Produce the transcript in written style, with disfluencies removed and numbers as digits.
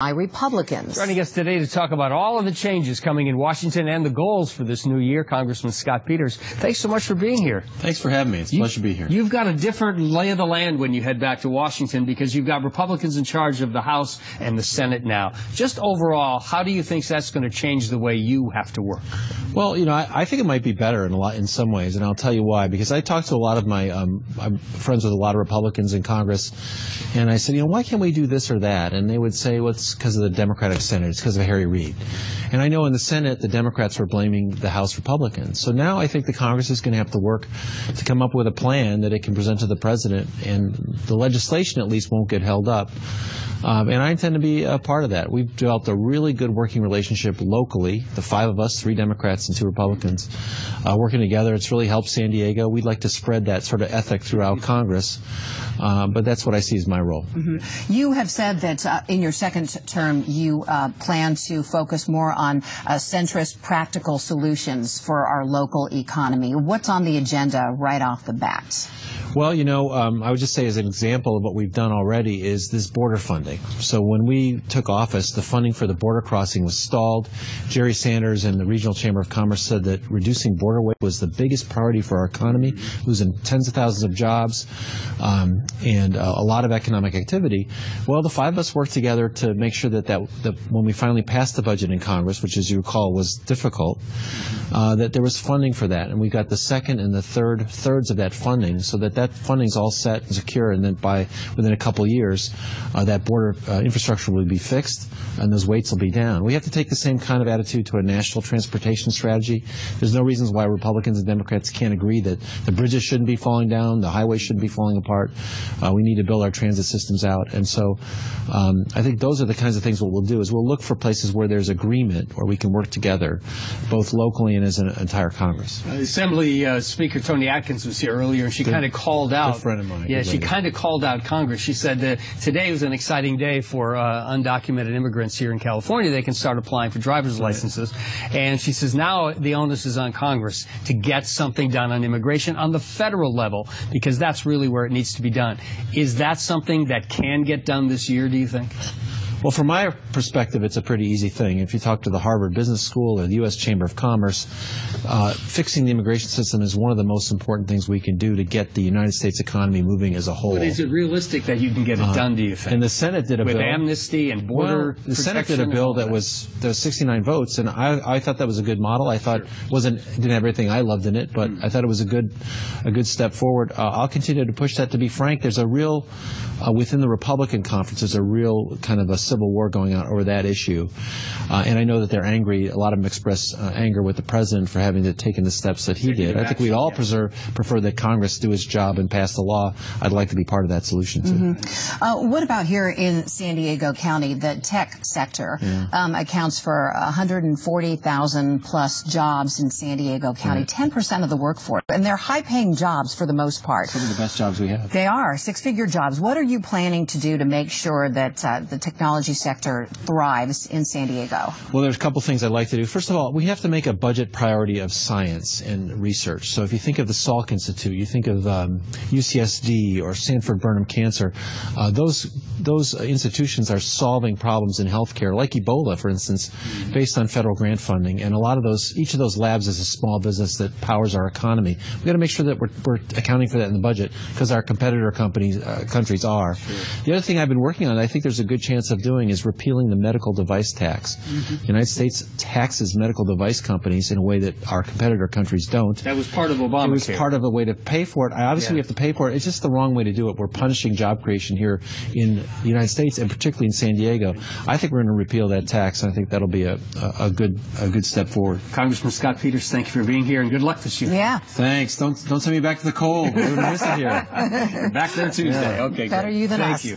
Republicans. Joining us today to talk about all of the changes coming in Washington and the goals for this new year, Congressman Scott Peters. Thanks so much for being here. Thanks for having me. It's a pleasure to be here. You've got a different lay of the land when you head back to Washington because you've got Republicans in charge of the House and the Senate now. Just overall, how do you think that's going to change the way you have to work? Well, you know, I think it might be better in some ways, and I'll tell you why. Because I talked to a lot of my I'm friends with a lot of Republicans in Congress, and I said, you know, why can't we do this or that? And they would say, well, it's because of the Democratic Senate. It's because of Harry Reid. And I know in the Senate, the Democrats were blaming the House Republicans. So now I think the Congress is going to have to work to come up with a plan that it can present to the president, and the legislation at least won't get held up. And I intend to be a part of that. We've developed a really good working relationship locally, the five of us, 3 Democrats and 2 Republicans, working together. It's really helped San Diego. We'd like to spread that sort of ethic throughout Congress, but that's what I see as my role. Mm-hmm. You have said that in your second term you plan to focus more on centrist practical solutions for our local economy. What's on the agenda right off the bat? Well, you know, I would just say as an example of what we've done already is this border funding. So when we took office, the funding for the border crossing was stalled. Jerry Sanders and the Regional Chamber of Commerce said that reducing border weight was the biggest priority for our economy, losing tens of thousands of jobs and a lot of economic activity. Well, the 5 of us worked together to make sure that when we finally passed the budget in Congress, which as you recall was difficult, that there was funding for that. And we got the second and the thirds of that funding so that funding's all set and secure, and then within a couple of years, that border infrastructure will be fixed and those weights will be down. We have to take the same kind of attitude to a national transportation strategy. There's no reasons why Republicans and Democrats can't agree that the bridges shouldn't be falling down, the highways shouldn't be falling apart. We need to build our transit systems out. And so I think those are the kinds of things what we'll do is we'll look for places where there's agreement, where we can work together, both locally and as an entire Congress. Assembly Speaker Toni Atkins was here earlier, and she kind of called out. Good friend of mine. Yeah, she kind of called out Congress. She said today was an exciting day for undocumented immigrants here in California. They can start applying for driver's licenses. And she says now the onus is on Congress to get something done on immigration on the federal level, because that's really where it needs to be done. Is that something that can get done this year, do you think? Well, from my perspective, it's a pretty easy thing. If you talk to the Harvard Business School or the U.S. Chamber of Commerce, fixing the immigration system is one of the most important things we can do to get the United States economy moving as a whole. But is it realistic that you can get it done, do you think? And the Senate did a bill. With amnesty and border protection? The Senate did a bill that was 69 votes, and I thought that was a good model. I thought didn't have everything I loved in it, but I thought it was a good step forward. I'll continue to push that. To be frank, there's a real, within the Republican conference, there's a real kind of a civil war going on over that issue. And I know that they're angry. A lot of them express anger with the president for having taken the steps that he did. I think we'd all prefer that Congress do its job and pass the law. I'd like to be part of that solution, too. Mm-hmm. What about here in San Diego County? The tech sector accounts for 140,000 plus jobs in San Diego County, 10% of the workforce. And they're high-paying jobs for the most part. Some of the best jobs we have. They are, 6-figure jobs. What are you planning to do to make sure that the technology sector thrives in San Diego? Well, there's a couple things I'd like to do. First of all, we have to make a budget priority of science and research. So if you think of the Salk Institute, you think of UCSD or Sanford Burnham Cancer, those institutions are solving problems in healthcare, like Ebola, for instance, based on federal grant funding. And each of those labs is a small business that powers our economy. We've got to make sure that we're accounting for that in the budget, because our competitor countries are. Sure. The other thing I've been working on, I think there's a good chance of doing, is repealing the medical device tax. The United States taxes medical device companies in a way that our competitor countries don't. That was part of Obamacare. It was part of a way to pay for it. Obviously, we have to pay for it. It's just the wrong way to do it. We're punishing job creation here in the United States, and particularly in San Diego. I think we're going to repeal that tax, and I think that'll be a good step forward. Congressman Scott Peters, thank you for being here, and good luck this year. Yeah. Thanks. Don't send me back to the cold. We're going to miss it here. Back there Tuesday. Okay, better great. you than us. Thank you.